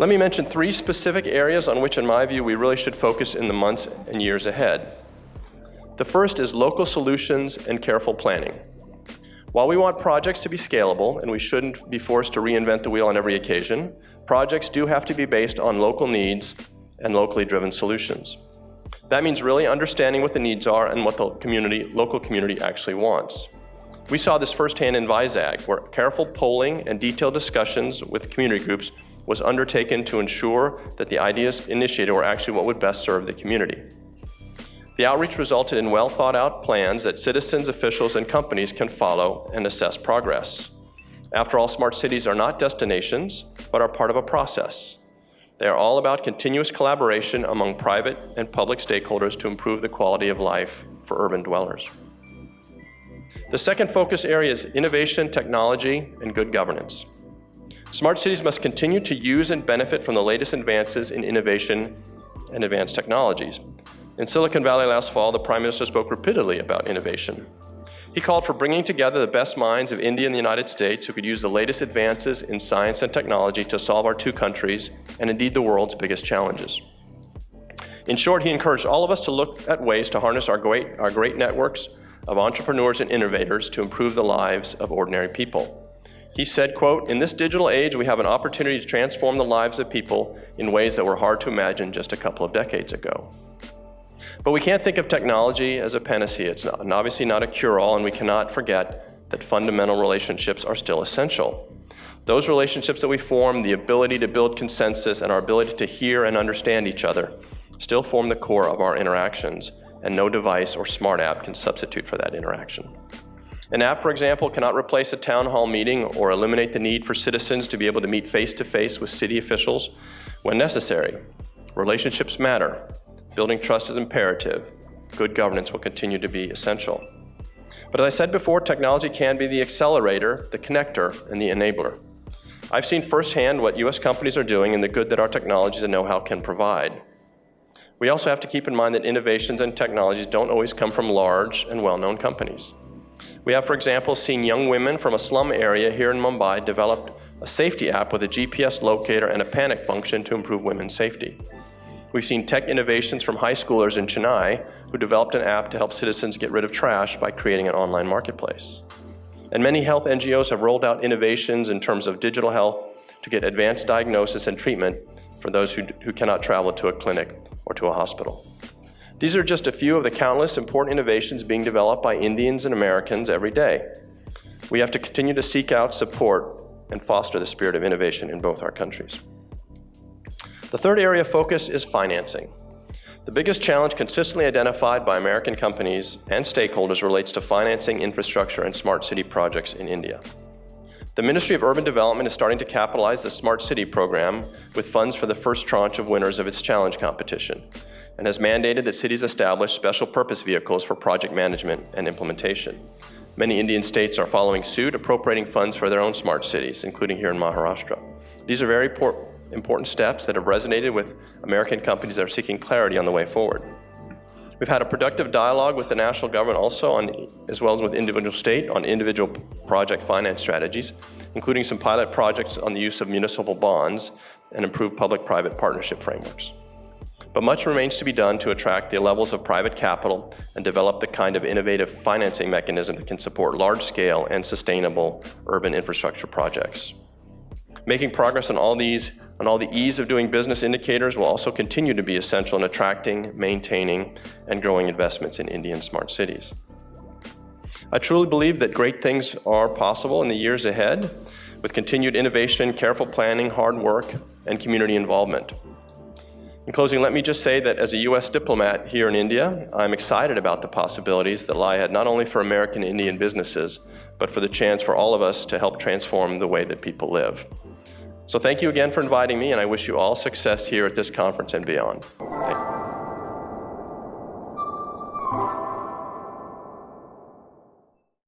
Let me mention 3 specific areas on which, in my view, we really should focus in the months and years ahead. The first is local solutions and careful planning. While we want projects to be scalable, and we shouldn't be forced to reinvent the wheel on every occasion, projects do have to be based on local needs and locally driven solutions. That means really understanding what the needs are and what the local community actually wants. We saw this firsthand in Vajda, where careful polling and detailed discussions with community groups was undertaken to ensure that the ideas initiated were actually what would best serve the community. The outreach resulted in well thought out plans that citizens, officials, and companies can follow and assess progress. After all, smart cities are not destinations, but are part of a process. They are all about continuous collaboration among private and public stakeholders to improve the quality of life for urban dwellers. The second focus area is innovation, technology, and good governance. Smart cities must continue to use and benefit from the latest advances in innovation and advanced technologies. In Silicon Valley last fall, the Prime Minister spoke repeatedly about innovation. He called for bringing together the best minds of India and the United States who could use the latest advances in science and technology to solve our 2 countries and indeed the world's biggest challenges. In short, he encouraged all of us to look at ways to harness our great networks of entrepreneurs and innovators to improve the lives of ordinary people. He said, quote, "In this digital age, we have an opportunity to transform the lives of people in ways that were hard to imagine just a couple of decades ago." But we can't think of technology as a panacea. It's obviously not a cure-all, and we cannot forget that fundamental relationships are still essential. Those relationships that we form, the ability to build consensus, and our ability to hear and understand each other still form the core of our interactions, and no device or smart app can substitute for that interaction. An app, for example, cannot replace a town hall meeting or eliminate the need for citizens to be able to meet face-to-face with city officials when necessary. Relationships matter. Building trust is imperative. Good governance will continue to be essential. But as I said before, technology can be the accelerator, the connector, and the enabler. I've seen firsthand what US companies are doing and the good that our technologies and know-how can provide. We also have to keep in mind that innovations and technologies don't always come from large and well-known companies. We have, for example, seen young women from a slum area here in Mumbai develop a safety app with a GPS locator and a panic function to improve women's safety. We've seen tech innovations from high schoolers in Chennai who developed an app to help citizens get rid of trash by creating an online marketplace. And many health NGOs have rolled out innovations in terms of digital health to get advanced diagnosis and treatment for those who cannot travel to a clinic or to a hospital. These are just a few of the countless important innovations being developed by Indians and Americans every day. We have to continue to seek out, support, and foster the spirit of innovation in both our countries. The third area of focus is financing. The biggest challenge consistently identified by American companies and stakeholders relates to financing infrastructure and smart city projects in India. The Ministry of Urban Development is starting to capitalize the Smart City program with funds for the first tranche of winners of its challenge competition, and has mandated that cities establish special purpose vehicles for project management and implementation. Many Indian states are following suit, appropriating funds for their own smart cities, including here in Maharashtra. These are very important steps that have resonated with American companies that are seeking clarity on the way forward. We've had a productive dialogue with the national government also, as well as with individual state, on individual project finance strategies, including some pilot projects on the use of municipal bonds and improved public-private partnership frameworks. But much remains to be done to attract the levels of private capital and develop the kind of innovative financing mechanism that can support large-scale and sustainable urban infrastructure projects. Making progress on all the ease of doing business indicators will also continue to be essential in attracting, maintaining, and growing investments in Indian smart cities. I truly believe that great things are possible in the years ahead with continued innovation, careful planning, hard work, and community involvement. In closing, let me just say that as a US diplomat here in India, I'm excited about the possibilities that lie ahead not only for American Indian businesses, but for the chance for all of us to help transform the way that people live. So thank you again for inviting me, and I wish you all success here at this conference and beyond. Thank you.